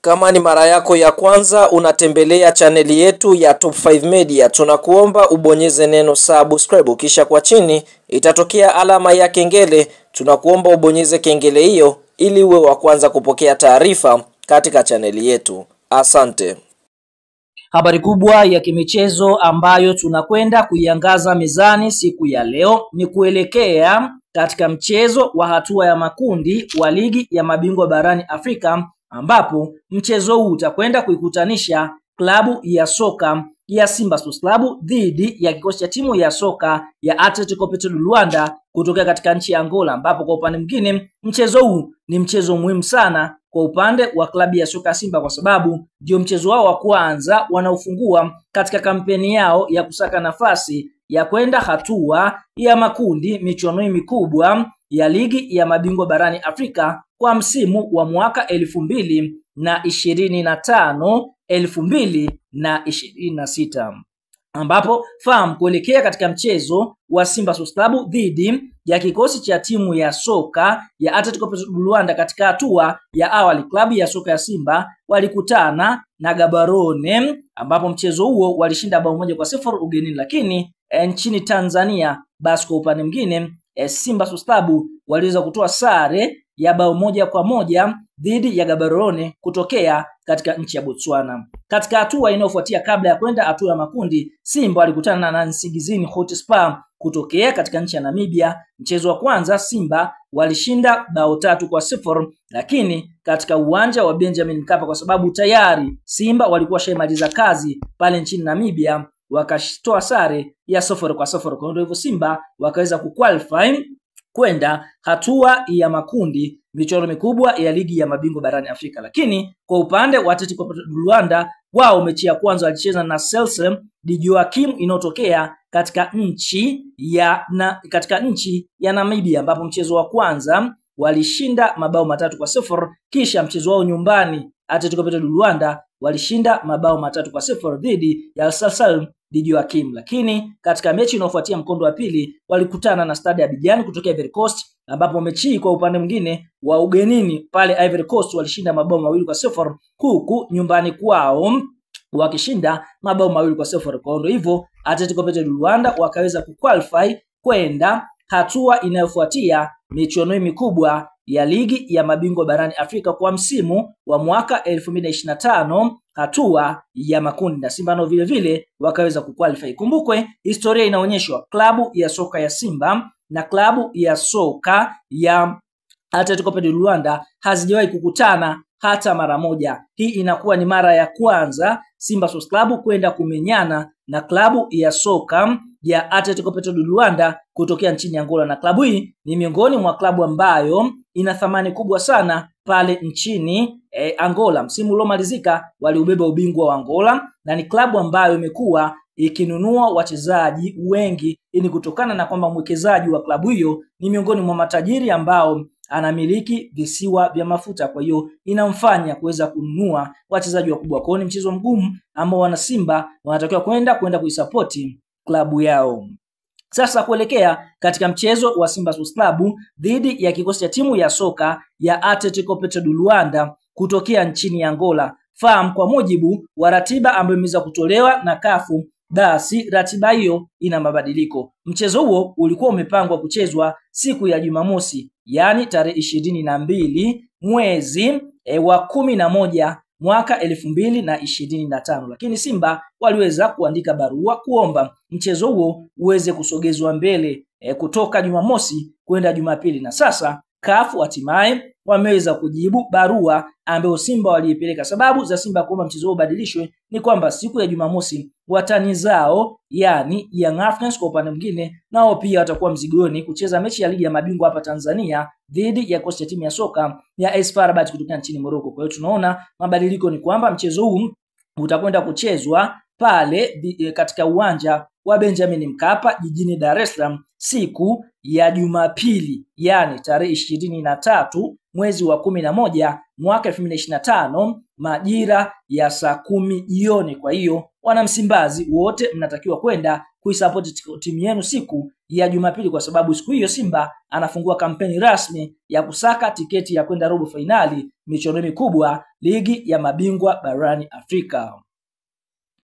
Kama ni mara yako ya kwanza unatembelea chaneli yetu ya Top 5 Media, tunakuomba ubonyeze neno subscribe, kisha kwa chini itatokea alama ya kengele. Tunakuomba ubonyeze kengele hiyo ili uwe wa kwanza kupokea taarifa katika chaneli yetu. Asante. Habari kubwa ya kimichezo ambayo tunakwenda kuiangaza mezani siku ya leo ni kuelekea katika mchezo wa hatua ya makundi wa ligi ya mabingwa barani Afrika, ambapo mchezo huu utakwenda kuikutanisha klabu ya soka ya Simba Sports Club dhidi ya kikosi cha timu ya soka ya Atletico Petro de Luanda kutoka katika nchi ya Angola, ambapo kwa upande mwingine mchezo huu ni mchezo muhimu sana kwa upande wa klabu ya soka Simba, kwa sababu ndio mchezo wao wa kwanza wanaofungua katika kampeni yao ya kusaka nafasi ya kwenda hatua ya makundi michuano mikubwa ya ligi ya mabingwa barani Afrika kwa msimu wa mwaka 2025 2026, ambapo fahamu kuelekea katika mchezo wa Simba Sports Club dhidi ya kikosi cha timu ya soka ya Atletico Petro de Luanda katika hatua ya awali, klabu ya soka ya Simba walikutana na Gaborone, ambapo mchezo huo walishinda bao 1-0 ugenini. Lakini nchini Tanzania basi kwa upande mwingine Simba Sports Club waliweza kutoa sare ya bao 1-1 dhidi ya Gaborone kutokea katika nchi ya Botswana. Katika hatua inayofuatia kabla ya kwenda hatua ya makundi, Simba walikutana na Nsingizini Hotspur kutokea katika nchi ya Namibia. Mchezo wa kwanza Simba walishinda bao 3-0, lakini katika uwanja wa Benjamin Mkapa, kwa sababu tayari Simba walikuwa shaimaliza kazi pale nchini Namibia, wakatoa sare ya 0-0. Kwa hivyo Simba wakaweza kuqualify kwenda hatua ya makundi michuano mikubwa ya ligi ya mabingwa barani Afrika. Lakini kwa upande wa Atletico Petro de Luanda, wao mechi ya kwanza walicheza na Celse de Joachim inotokea katika nchi ya Namibia, ambapo mchezo wa kwanza walishinda mabao 3-0, kisha mchezo wao nyumbani Atletico Petro de Luanda walishinda mabao 3-0 dhidi ya Celse de Joachim. Lakini katika mechi inayofuatia mkondo wa pili walikutana na Stade Abidjan kutoka Ivory Coast, ambapo mechi kwa upande mwingine wa ugenini pale Ivory Coast walishinda mabao 2-0, huku nyumbani kwao wakishinda mabao 2-0. Kwa hiyo hivyo Atletico Petro de Luanda wakaweza kuqualify kwenda hatua inayofuatia michuano mikubwa ya ligi ya mabingwa barani Afrika kwa msimu wa mwaka 2025 hatua ya makundi, na Simba nao vile vile wakaweza kuqualify. Kumbukwe historia inaonyeshwa klabu ya soka ya Simba na klabu ya soka ya Atletico Petro de Luanda hazijawahi kukutana hata mara moja. Hii inakuwa ni mara ya kwanza Simba Sports Club kwenda kumenyana na klabu ya soka ya Atletico Petro de Luanda kutokea nchini Angola, na klabu hii ni miongoni mwa klabu ambayo ina thamani kubwa sana pale nchini Angola. Msimu uliomalizika waliubeba ubingwa wa Angola, na ni klabu ambayo imekuwa ikinunua wachezaji wengi. Hii ni kutokana na kwamba mwekezaji wa klabu hiyo ni miongoni mwa matajiri ambao anamiliki visiwa vya mafuta, kwa hiyo inamfanya kuweza kununua wachezaji wakubwa. Kwa hiyo ni mchezo mgumu ambao wana Simba wanatakiwa kwenda kuisapoti klabu yao. Sasa kuelekea katika mchezo wa Simba Sports Club dhidi ya kikosi cha timu ya soka ya Atletico Petro de Luanda kutokea nchini Angola, fahamu kwa mujibu wa ratiba ambayo imeweza kutolewa na kafu, basi ratiba hiyo ina mabadiliko. Mchezo huo ulikuwa umepangwa kuchezwa siku ya Jumamosi, yani tarehe 22 mwezi wa 11 mwaka 2025, lakini Simba waliweza kuandika barua kuomba mchezo huo uweze kusogezwa mbele kutoka Jumamosi kwenda Jumapili, na sasa kafu hatimaye wameweza kujibu barua ambayo Simba waliipeleka. Sababu za Simba kuomba mchezo huo ubadilishwe ni kwamba siku ya Jumamosi watani zao yani Young Africans kwa upande mwingine nao pia watakuwa mzigoni kucheza mechi ya ligi ya mabingwa hapa Tanzania dhidi ya kikosi cha timu ya soka ya AS FAR Rabat kutoka nchini Morocco. Kwa hiyo tunaona mabadiliko ni kwamba mchezo huu utakwenda kuchezwa pale katika uwanja wa Benjamin Mkapa jijini Dar es Salaam siku ya Jumapili, yani tarehe 23 mwezi wa 11 mwaka 2025 majira ya saa 10 jioni. Kwa hiyo Wanamsimbazi wote mnatakiwa kwenda kuisupport timu yenu siku ya Jumapili, kwa sababu siku hiyo Simba anafungua kampeni rasmi ya kusaka tiketi ya kwenda robo finali michuano mikubwa ligi ya mabingwa barani Afrika.